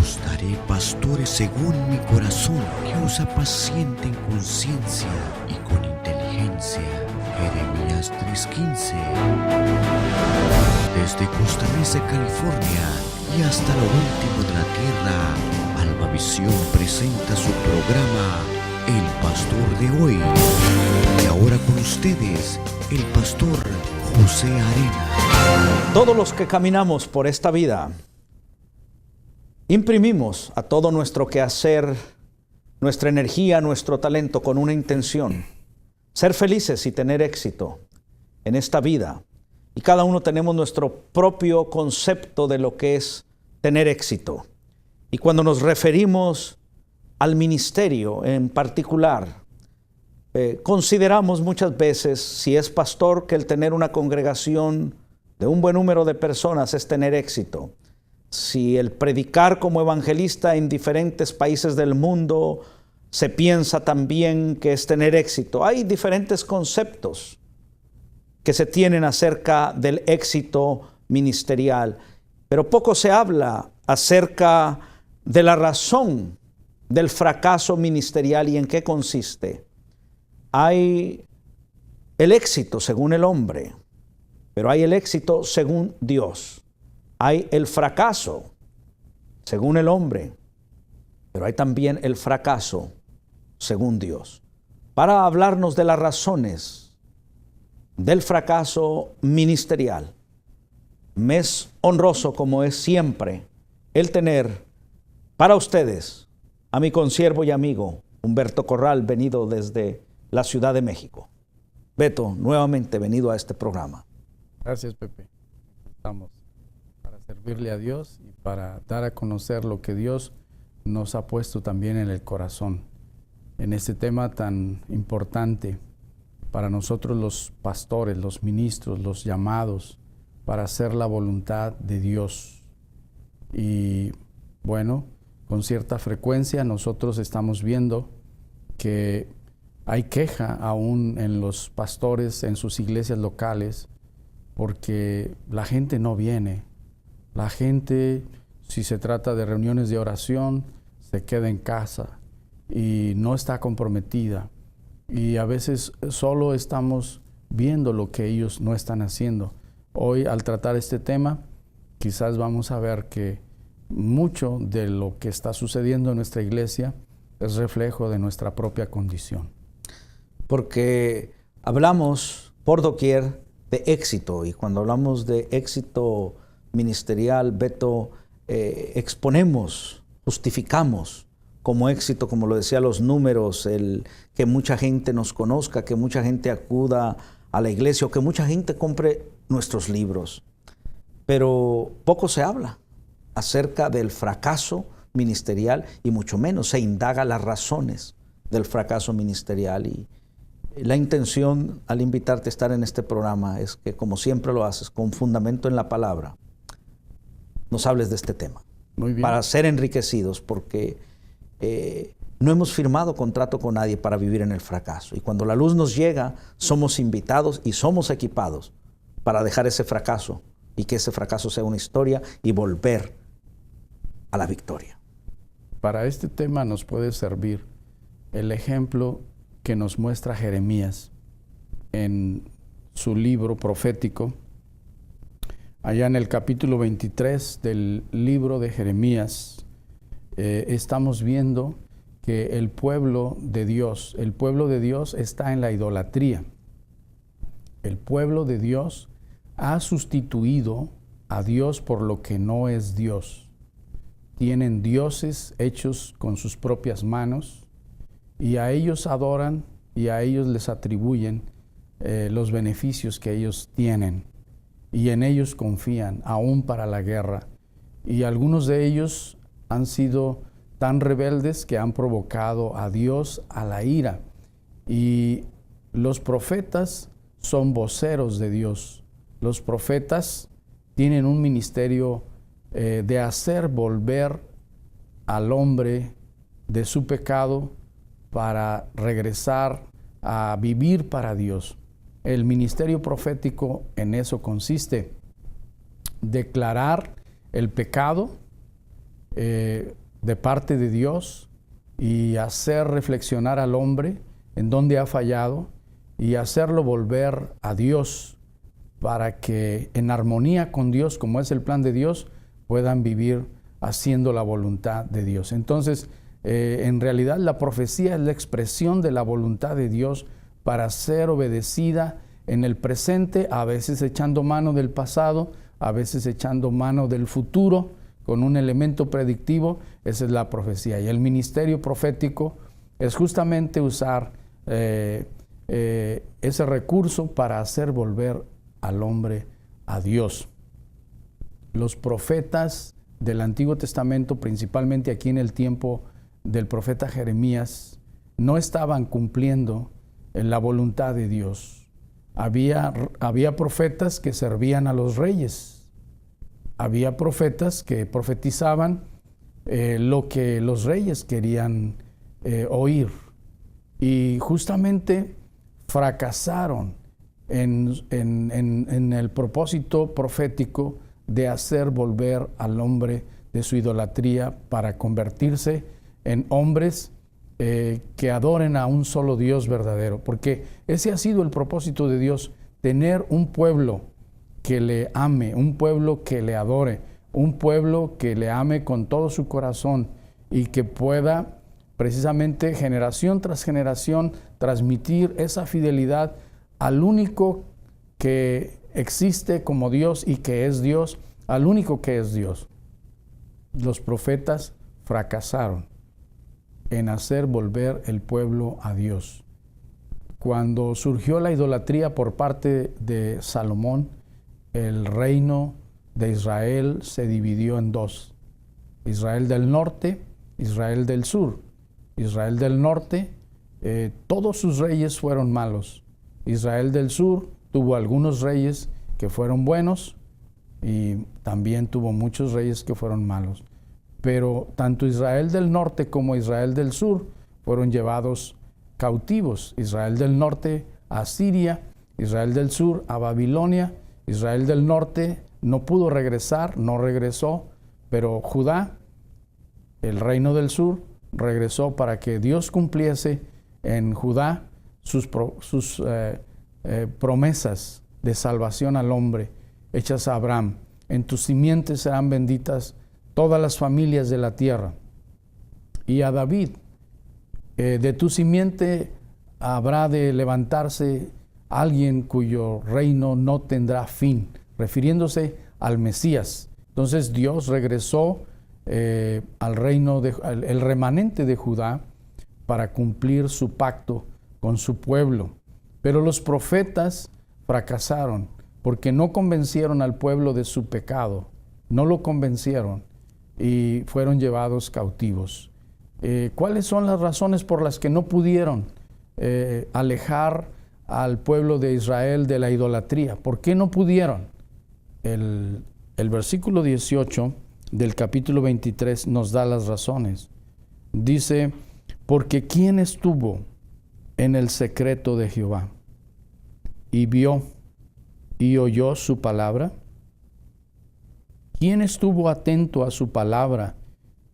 Os daré pastores según mi corazón, que os apacienten con ciencia y con inteligencia. Jeremías 3:15. Desde Costa Mesa, California, y hasta lo último de la tierra, Alma Visión presenta su programa El Pastor de Hoy. Y ahora con ustedes, el pastor José Arena. Todos los que caminamos por esta vida, imprimimos a todo nuestro quehacer, nuestra energía, nuestro talento con una intención: ser felices y tener éxito en esta vida. Y cada uno tenemos nuestro propio concepto de lo que es tener éxito. Y cuando nos referimos al ministerio en particular, consideramos muchas veces, si es pastor, que el tener una congregación de un buen número de personas es tener éxito. Si el predicar como evangelista en diferentes países del mundo, se piensa también que es tener éxito. Hay diferentes conceptos que se tienen acerca del éxito ministerial, pero poco se habla acerca de la razón del fracaso ministerial y en qué consiste. Hay el éxito según el hombre, pero hay el éxito según Dios. Hay el fracaso según el hombre, pero hay también el fracaso según Dios. Para hablarnos de las razones del fracaso ministerial, me es honroso, como es siempre, el tener para ustedes a mi consiervo y amigo Humberto Corral, venido desde la Ciudad de México. Beto, nuevamente venido a este programa. Gracias, Pepe. Estamos para servirle a Dios y para dar a conocer lo que Dios nos ha puesto también en el corazón, en este tema tan importante para nosotros los pastores, los ministros, los llamados, para hacer la voluntad de Dios. Y bueno, con cierta frecuencia nosotros estamos viendo que hay queja aún en los pastores, en sus iglesias locales, porque la gente no viene. La gente, si se trata de reuniones de oración, se queda en casa y no está comprometida. Y a veces solo estamos viendo lo que ellos no están haciendo. Hoy, al tratar este tema, quizás vamos a ver que mucho de lo que está sucediendo en nuestra iglesia es reflejo de nuestra propia condición. Porque hablamos por doquier de éxito, y cuando hablamos de éxito ministerial, Beto, exponemos, justificamos como éxito, como lo decía, los números, el que mucha gente nos conozca, que mucha gente acuda a la iglesia o que mucha gente compre nuestros libros. Pero poco se habla acerca del fracaso ministerial y mucho menos se indaga las razones del fracaso ministerial. Y la intención al invitarte a estar en este programa es que, como siempre lo haces, con fundamento en la palabra, nos hables de este tema. Muy bien. Para ser enriquecidos, porque no hemos firmado contrato con nadie para vivir en el fracaso. Y cuando la luz nos llega, somos invitados y somos equipados para dejar ese fracaso y que ese fracaso sea una historia y volver a la victoria. Para este tema nos puede servir el ejemplo que nos muestra Jeremías en su libro profético. Allá en el capítulo 23 del libro de Jeremías, estamos viendo que el pueblo de Dios está en la idolatría. El pueblo de Dios ha sustituido a Dios por lo que no es Dios. Tienen dioses hechos con sus propias manos y a ellos adoran y a ellos les atribuyen los beneficios que ellos tienen y en ellos confían, aún para la guerra. Y algunos de ellos han sido tan rebeldes que han provocado a Dios a la ira. Y los profetas son voceros de Dios. Los profetas tienen un ministerio de hacer volver al hombre de su pecado para regresar a vivir para Dios. El ministerio profético en eso consiste: declarar el pecado de parte de Dios y hacer reflexionar al hombre en dónde ha fallado y hacerlo volver a Dios para que en armonía con Dios, como es el plan de Dios, puedan vivir haciendo la voluntad de Dios. Entonces, en realidad la profecía es la expresión de la voluntad de Dios para ser obedecida en el presente, a veces echando mano del pasado, a veces echando mano del futuro, con un elemento predictivo. Esa es la profecía. Y el ministerio profético es justamente usar ese recurso para hacer volver al hombre a Dios. Los profetas del Antiguo Testamento, principalmente aquí en el tiempo del profeta Jeremías, no estaban cumpliendo la voluntad de Dios. Había profetas que servían a los reyes. Había profetas que profetizaban lo que los reyes querían oír. Y justamente fracasaron en el propósito profético de hacer volver al hombre de su idolatría para convertirse en hombres que adoren a un solo Dios verdadero. Porque ese ha sido el propósito de Dios, tener un pueblo que le ame, un pueblo que le adore, un pueblo que le ame con todo su corazón y que pueda precisamente generación tras generación transmitir esa fidelidad al único que existe como Dios y que es Dios, al único que es Dios. Los profetas fracasaron en hacer volver el pueblo a Dios. Cuando surgió la idolatría por parte de Salomón, el reino de Israel se dividió en dos: Israel del norte, Israel del sur. Israel del norte, todos sus reyes fueron malos. Israel del sur tuvo algunos reyes que fueron buenos y también tuvo muchos reyes que fueron malos. Pero tanto Israel del norte como Israel del sur fueron llevados cautivos. Israel del norte a Siria, Israel del sur a Babilonia. Israel del norte no pudo regresar, no regresó, pero Judá, el reino del sur, regresó para que Dios cumpliese en Judá sus promesas de salvación al hombre hechas a Abraham. En tus simientes serán benditas todas las familias de la tierra. Y a David, de tu simiente habrá de levantarse alguien cuyo reino no tendrá fin, refiriéndose al Mesías. Entonces Dios regresó al reino, el remanente de Judá, para cumplir su pacto con su pueblo. Pero los profetas fracasaron porque no convencieron al pueblo de su pecado, no lo convencieron y fueron llevados cautivos. ¿Cuáles son las razones por las que no pudieron alejar al pueblo de Israel de la idolatría? ¿Por qué no pudieron? El versículo 18 del capítulo 23 nos da las razones. Dice: porque ¿quién estuvo en el secreto de Jehová y vio y oyó su palabra? ¿Quién estuvo atento a su palabra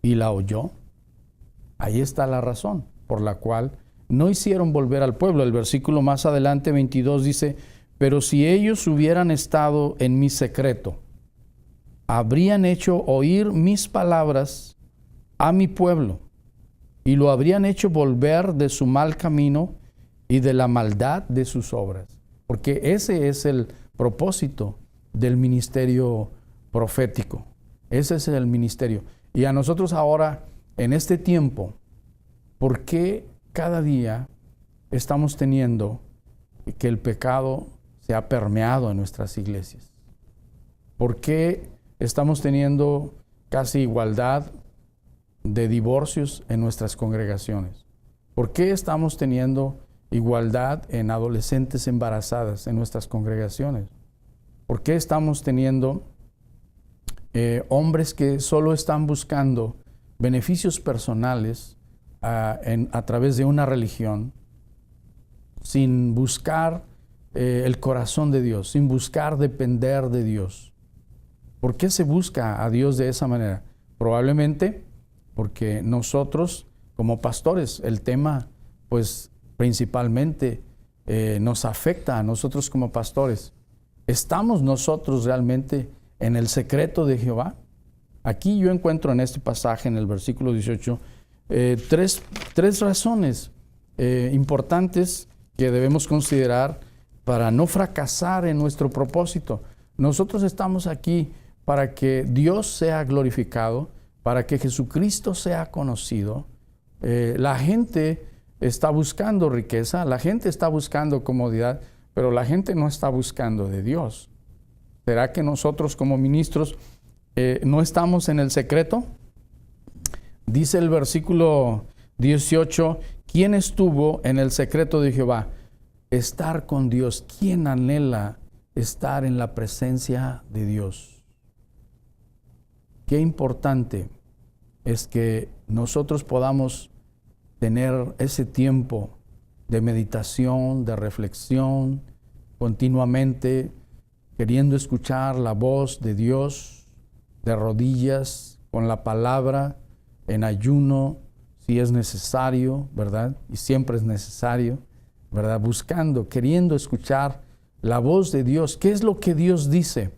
y la oyó? Ahí está la razón por la cual no hicieron volver al pueblo. El versículo más adelante, 22, dice: pero si ellos hubieran estado en mi secreto, habrían hecho oír mis palabras a mi pueblo y lo habrían hecho volver de su mal camino y de la maldad de sus obras. Porque ese es el propósito del ministerio profético. Ese es el ministerio. Y a nosotros ahora, en este tiempo, ¿por qué cada día estamos teniendo que el pecado se ha permeado en nuestras iglesias? ¿Por qué estamos teniendo casi igualdad de divorcios en nuestras congregaciones? ¿Por qué estamos teniendo igualdad en adolescentes embarazadas en nuestras congregaciones? ¿Por qué estamos teniendo hombres que solo están buscando beneficios personales a través de una religión, sin buscar el corazón de Dios, sin buscar depender de Dios? ¿Por qué se busca a Dios de esa manera? Probablemente porque nosotros como pastores, el tema pues principalmente nos afecta a nosotros como pastores. ¿Estamos nosotros realmente en el secreto de Jehová? Aquí yo encuentro en este pasaje, en el versículo 18, tres razones importantes que debemos considerar para no fracasar en nuestro propósito. Nosotros estamos aquí para que Dios sea glorificado, para que Jesucristo sea conocido. La gente está buscando riqueza, la gente está buscando comodidad, pero la gente no está buscando de Dios. ¿Será que nosotros como ministros no estamos en el secreto? Dice el versículo 18, ¿quién estuvo en el secreto de Jehová? Estar con Dios. ¿Quién anhela estar en la presencia de Dios? Qué importante es que nosotros podamos tener ese tiempo de meditación, de reflexión, continuamente queriendo escuchar la voz de Dios, de rodillas, con la palabra, en ayuno, si es necesario, ¿verdad? Y siempre es necesario, ¿verdad? Buscando, queriendo escuchar la voz de Dios. ¿Qué es lo que Dios dice?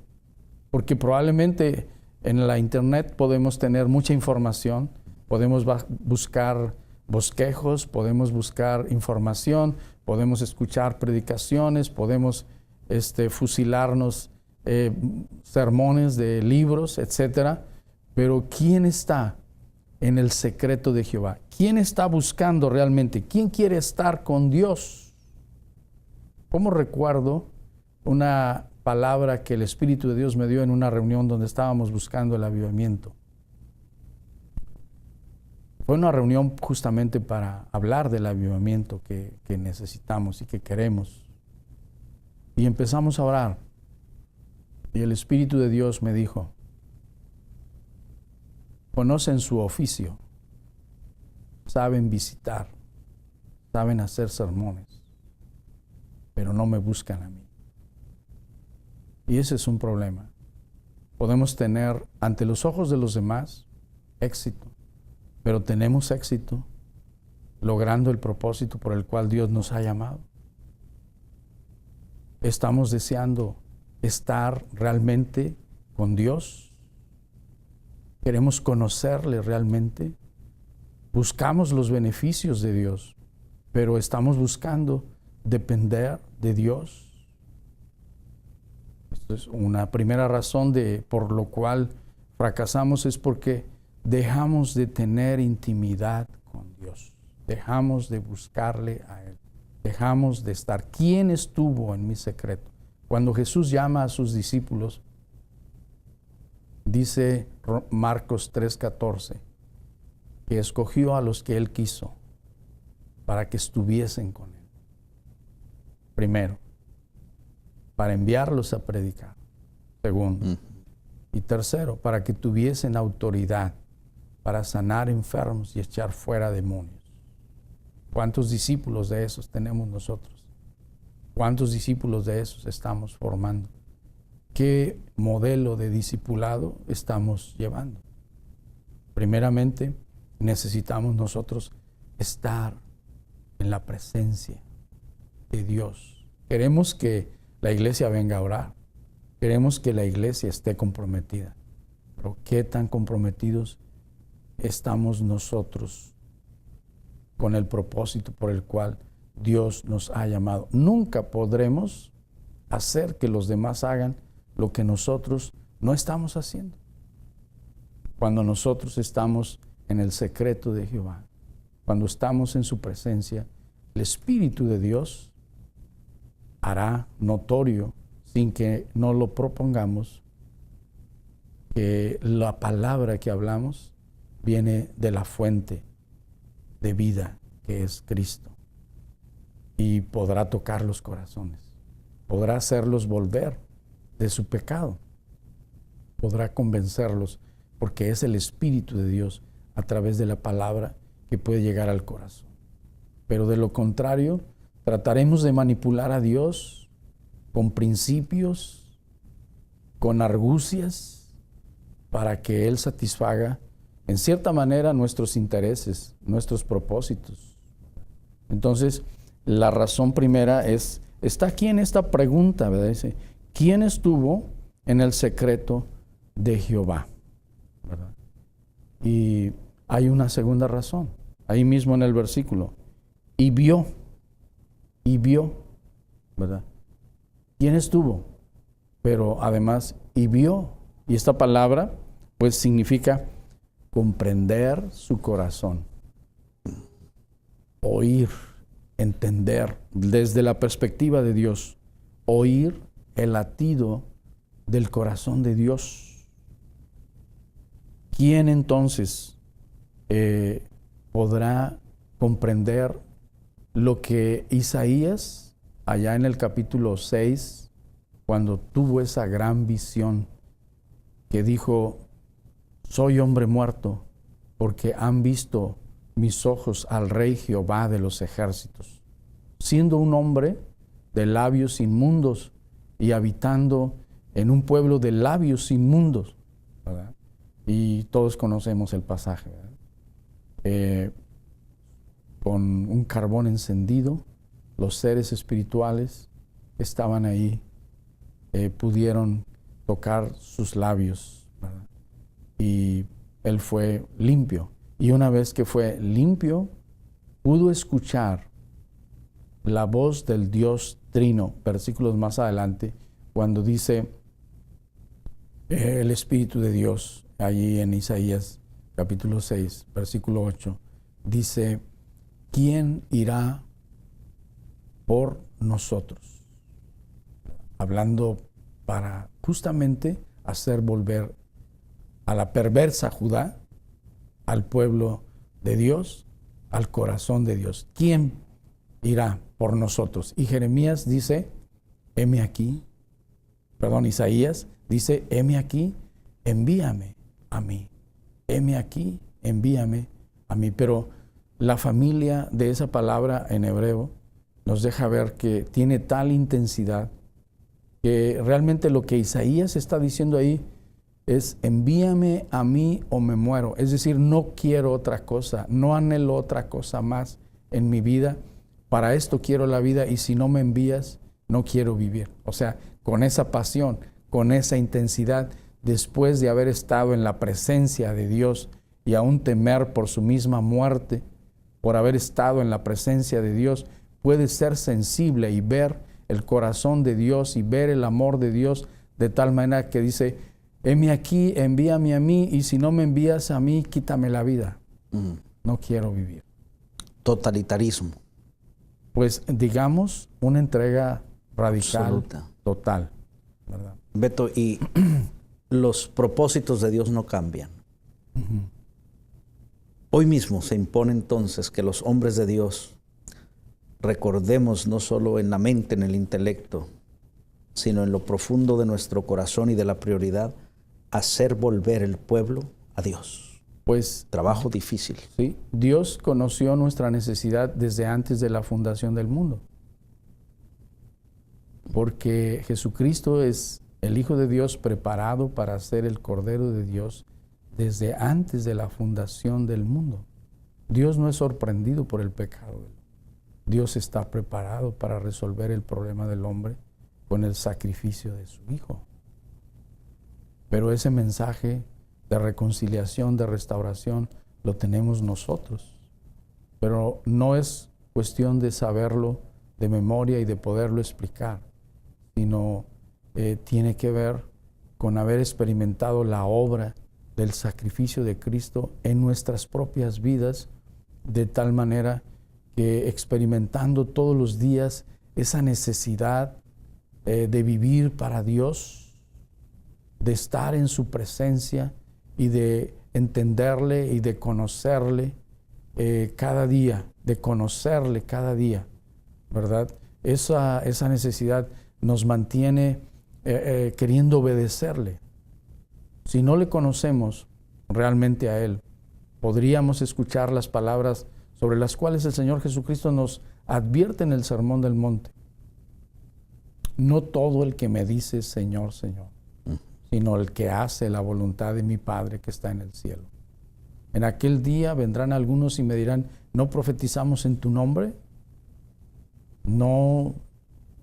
Porque probablemente en la internet podemos tener mucha información, podemos buscar bosquejos, podemos buscar información, podemos escuchar predicaciones, podemos fusilarnos sermones de libros, etcétera. Pero ¿quién está en el secreto de Jehová? ¿Quién está buscando realmente? ¿Quién quiere estar con Dios? ¿Cómo recuerdo una palabra que el Espíritu de Dios me dio en una reunión donde estábamos buscando el avivamiento? Fue una reunión justamente para hablar del avivamiento que necesitamos y que queremos. Y empezamos a orar. Y el Espíritu de Dios me dijo, conocen su oficio, saben visitar, saben hacer sermones, pero no me buscan a mí. Y ese es un problema. Podemos tener ante los ojos de los demás éxito, pero tenemos éxito logrando el propósito por el cual Dios nos ha llamado. Estamos deseando estar realmente con Dios. Queremos conocerle realmente. Buscamos los beneficios de Dios, pero estamos buscando depender de Dios. Esto es una primera razón por lo cual fracasamos, es porque dejamos de tener intimidad con Dios. Dejamos de buscarle a Él. Dejamos de estar. ¿Quién estuvo en mi secreto? Cuando Jesús llama a sus discípulos, dice Marcos 3:14, que escogió a los que Él quiso para que estuviesen con Él. Primero, para enviarlos a predicar. Segundo. Y tercero, para que tuviesen autoridad para sanar enfermos y echar fuera demonios. ¿Cuántos discípulos de esos tenemos nosotros? ¿Cuántos discípulos de esos estamos formando? ¿Qué modelo de discipulado estamos llevando? Primeramente, necesitamos nosotros estar en la presencia de Dios. Queremos que la iglesia venga a orar. Queremos que la iglesia esté comprometida. Pero ¿qué tan comprometidos estamos nosotros con el propósito por el cual Dios nos ha llamado? Nunca podremos hacer que los demás hagan lo que nosotros no estamos haciendo. Cuando nosotros estamos en el secreto de Jehová, cuando estamos en su presencia, el Espíritu de Dios hará notorio, sin que no lo propongamos, que la palabra que hablamos viene de la fuente de vida, que es Cristo. Y podrá tocar los corazones, podrá hacerlos volver de su pecado, podrá convencerlos, porque es el Espíritu de Dios a través de la palabra que puede llegar al corazón. Pero de lo contrario, trataremos de manipular a Dios con principios, con argucias, para que Él satisfaga en cierta manera, nuestros intereses, nuestros propósitos. Entonces, la razón primera está aquí en esta pregunta, ¿verdad? Dice, ¿quién estuvo en el secreto de Jehová? ¿Verdad? Y hay una segunda razón, ahí mismo en el versículo. Y vio, ¿verdad? ¿Quién estuvo? Pero además, y vio. Y esta palabra, pues, significa comprender su corazón, oír, entender desde la perspectiva de Dios, oír el latido del corazón de Dios. ¿Quién entonces podrá comprender lo que Isaías, allá en el capítulo 6, cuando tuvo esa gran visión que dijo, soy hombre muerto, porque han visto mis ojos al Rey Jehová de los ejércitos, siendo un hombre de labios inmundos y habitando en un pueblo de labios inmundos, ¿verdad? Y todos conocemos el pasaje, ¿verdad? Con un carbón encendido, los seres espirituales que estaban ahí pudieron tocar sus labios, ¿verdad? Y él fue limpio. Y una vez que fue limpio, pudo escuchar la voz del Dios Trino, versículos más adelante, cuando dice el Espíritu de Dios, allí en Isaías capítulo 6, versículo 8, dice, ¿quién irá por nosotros? Hablando para justamente hacer volver a la perversa Judá, al pueblo de Dios, al corazón de Dios. ¿Quién irá por nosotros? Y Jeremías dice, heme aquí, Isaías dice, heme aquí, envíame a mí. Heme aquí, envíame a mí. Pero la familia de esa palabra en hebreo nos deja ver que tiene tal intensidad que realmente lo que Isaías está diciendo ahí es envíame a mí o me muero. Es decir, no quiero otra cosa, no anhelo otra cosa más en mi vida. Para esto quiero la vida y si no me envías, no quiero vivir. O sea, con esa pasión, con esa intensidad, después de haber estado en la presencia de Dios y aún temer por su misma muerte, por haber estado en la presencia de Dios, puede ser sensible y ver el corazón de Dios y ver el amor de Dios de tal manera que dice, heme aquí, envíame a mí, y si no me envías a mí, quítame la vida. No quiero vivir. Totalitarismo. Pues digamos, una entrega radical, absoluta, total, ¿verdad? Beto, y los propósitos de Dios no cambian. Hoy mismo se impone entonces que los hombres de Dios recordemos no solo en la mente, en el intelecto, sino en lo profundo de nuestro corazón y de la prioridad, hacer volver el pueblo a Dios. Pues trabajo difícil. Sí, Dios conoció nuestra necesidad desde antes de la fundación del mundo. Porque Jesucristo es el Hijo de Dios preparado para ser el Cordero de Dios desde antes de la fundación del mundo. Dios no es sorprendido por el pecado. Dios está preparado para resolver el problema del hombre con el sacrificio de su Hijo. Pero ese mensaje de reconciliación, de restauración, lo tenemos nosotros. Pero no es cuestión de saberlo de memoria y de poderlo explicar, sino tiene que ver con haber experimentado la obra del sacrificio de Cristo en nuestras propias vidas, de tal manera que experimentando todos los días esa necesidad de vivir para Dios, de estar en su presencia y de entenderle y de conocerle cada día, ¿verdad? Esa necesidad nos mantiene queriendo obedecerle. Si no le conocemos realmente a Él, podríamos escuchar las palabras sobre las cuales el Señor Jesucristo nos advierte en el Sermón del Monte. No todo el que me dice Señor, Señor, sino el que hace la voluntad de mi Padre que está en el cielo. En aquel día vendrán algunos y me dirán, ¿no profetizamos en tu nombre? ¿No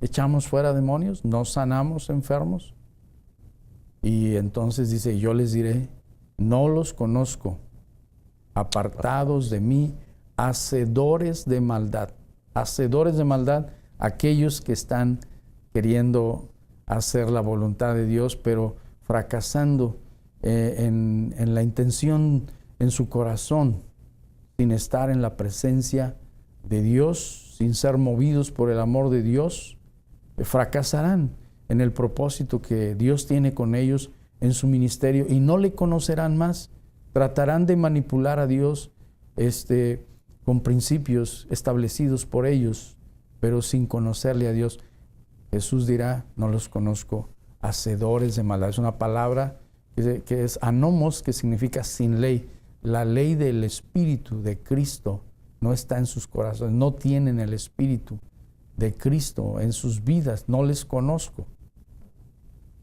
echamos fuera demonios? ¿No sanamos enfermos? Y entonces dice, yo les diré, no los conozco, apartados de mí, hacedores de maldad. Hacedores de maldad, aquellos que están queriendo hacer la voluntad de Dios, pero fracasando en la intención en su corazón, sin estar en la presencia de Dios, sin ser movidos por el amor de Dios, fracasarán en el propósito que Dios tiene con ellos en su ministerio y no le conocerán más. Tratarán de manipular a Dios con principios establecidos por ellos, pero sin conocerle a Dios. Jesús dirá, no los conozco, hacedores de maldad. Es una palabra que es anomos, que significa sin ley. La ley del Espíritu de Cristo no está en sus corazones, no tienen el Espíritu de Cristo en sus vidas, no les conozco.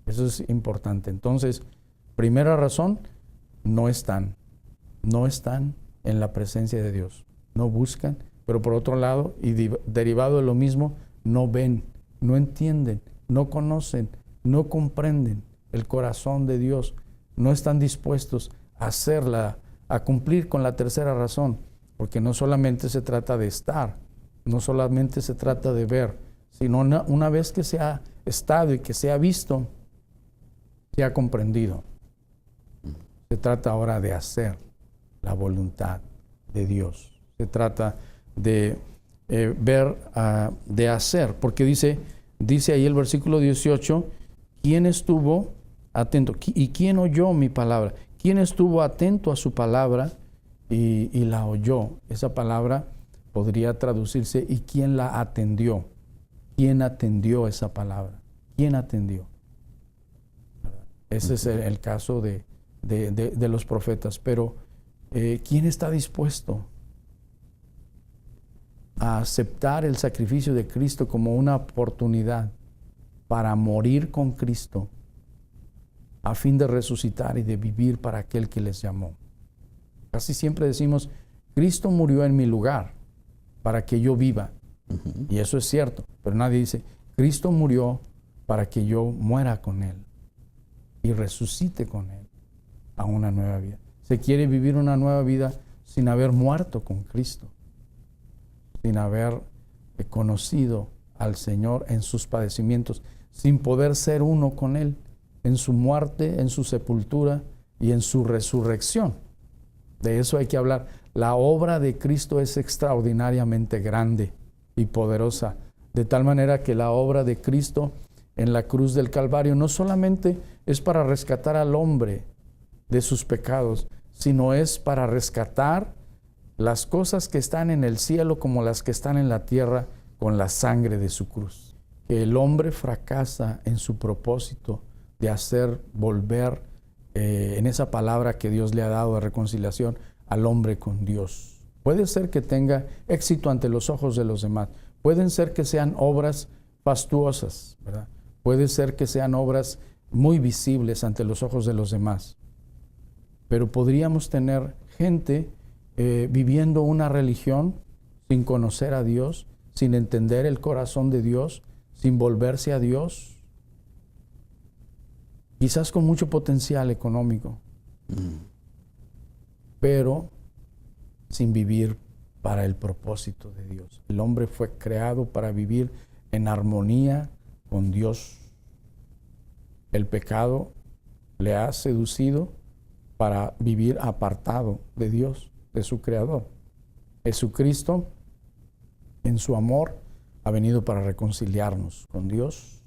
Eso es importante. Entonces, primera razón, no están en la presencia de Dios, no buscan, pero por otro lado, y derivado de lo mismo, no ven, no entienden, no conocen, no comprenden el corazón de Dios, no están dispuestos a cumplir con la tercera razón, porque no solamente se trata de estar, no solamente se trata de ver, sino una vez que se ha estado y que se ha visto, se ha comprendido. Se trata ahora de hacer la voluntad de Dios. Se trata de ver, de hacer, porque dice ahí el versículo 18, ¿quién estuvo atento? ¿Y quién oyó mi palabra? ¿Quién estuvo atento a su palabra y la oyó? Esa palabra podría traducirse, ¿y quién la atendió? ¿Quién atendió esa palabra? ¿Quién atendió? Ese es el caso de los profetas. Pero, ¿quién está dispuesto a aceptar el sacrificio de Cristo como una oportunidad para morir con Cristo a fin de resucitar y de vivir para aquel que les llamó? Casi siempre decimos, Cristo murió en mi lugar para que yo viva. Y eso es cierto, pero nadie dice, Cristo murió para que yo muera con Él y resucite con Él a una nueva vida. Se quiere vivir una nueva vida sin haber muerto con Cristo, sin haber conocido al Señor en sus padecimientos, sin poder ser uno con Él en su muerte, en su sepultura y en su resurrección. De eso hay que hablar. La obra de Cristo es extraordinariamente grande y poderosa, de tal manera que la obra de Cristo en la cruz del Calvario no solamente es para rescatar al hombre de sus pecados, sino es para rescatar las cosas que están en el cielo como las que están en la tierra con la sangre de su cruz. Que el hombre fracasa en su propósito de hacer volver en esa palabra que Dios le ha dado de reconciliación al hombre con Dios. Puede ser que tenga éxito ante los ojos de los demás. Pueden ser que sean obras fastuosas, ¿verdad? Puede ser que sean obras muy visibles ante los ojos de los demás. Pero podríamos tener gente viviendo una religión sin conocer a Dios, sin entender el corazón de Dios, sin volverse a Dios, quizás con mucho potencial económico, pero sin vivir para el propósito de Dios. El hombre fue creado para vivir en armonía con Dios. El pecado le ha seducido para vivir apartado de Dios, de su Creador. Jesucristo, en su amor, ha venido para reconciliarnos con Dios,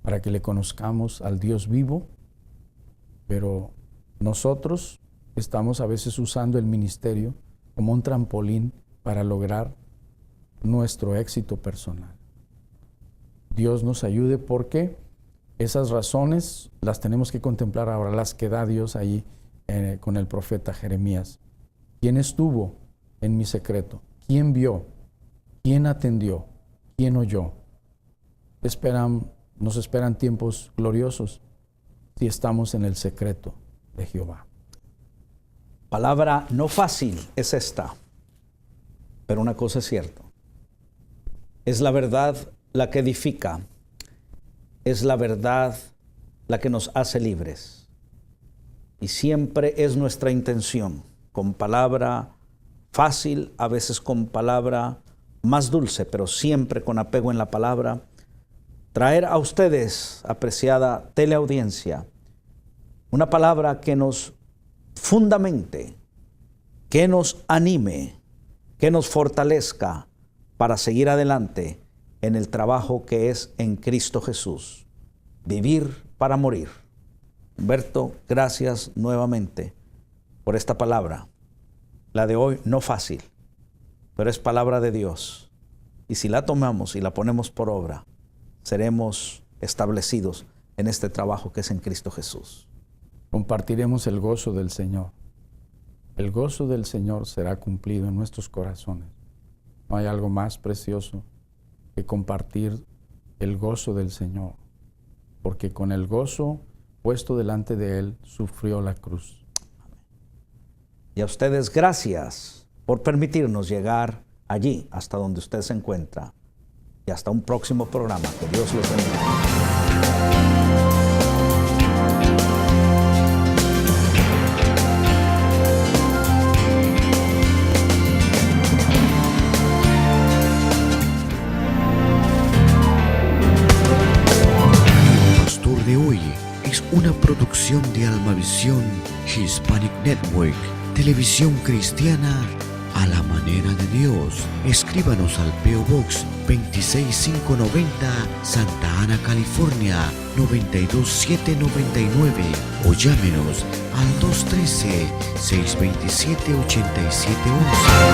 para que le conozcamos al Dios vivo, pero nosotros estamos a veces usando el ministerio como un trampolín para lograr nuestro éxito personal. Dios nos ayude, porque esas razones las tenemos que contemplar ahora, las que da Dios ahí con el profeta Jeremías. ¿Quién estuvo en mi secreto? ¿Quién vio? ¿Quién atendió? ¿Quién oyó? Nos esperan tiempos gloriosos si estamos en el secreto de Jehová. palabra no fácil es esta, pero una cosa es cierta. Es la verdad la que edifica, es la verdad la que nos hace libres. Y siempre es nuestra intención, con palabra fácil, a veces con palabra más dulce, pero siempre con apego en la palabra, traer a ustedes, apreciada teleaudiencia, una palabra que nos fundamente, que nos anime, que nos fortalezca para seguir adelante en el trabajo que es en Cristo Jesús. Vivir para morir. Humberto, gracias nuevamente por esta palabra. La de hoy no fácil, pero es palabra de Dios. Y si la tomamos y la ponemos por obra, seremos establecidos en este trabajo que es en Cristo Jesús. Compartiremos el gozo del Señor. El gozo del Señor será cumplido en nuestros corazones. No hay algo más precioso que compartir el gozo del Señor, porque con el gozo puesto delante de Él sufrió la cruz. Y a ustedes gracias por permitirnos llegar allí hasta donde usted se encuentra. Y hasta un próximo programa. Que Dios los bendiga. De hoy es una producción de Almavisión Hispanic Network, televisión cristiana a la manera de Dios. Escríbanos al P.O. Box 26590, Santa Ana, California 92799 o llámenos al 213-627-8711.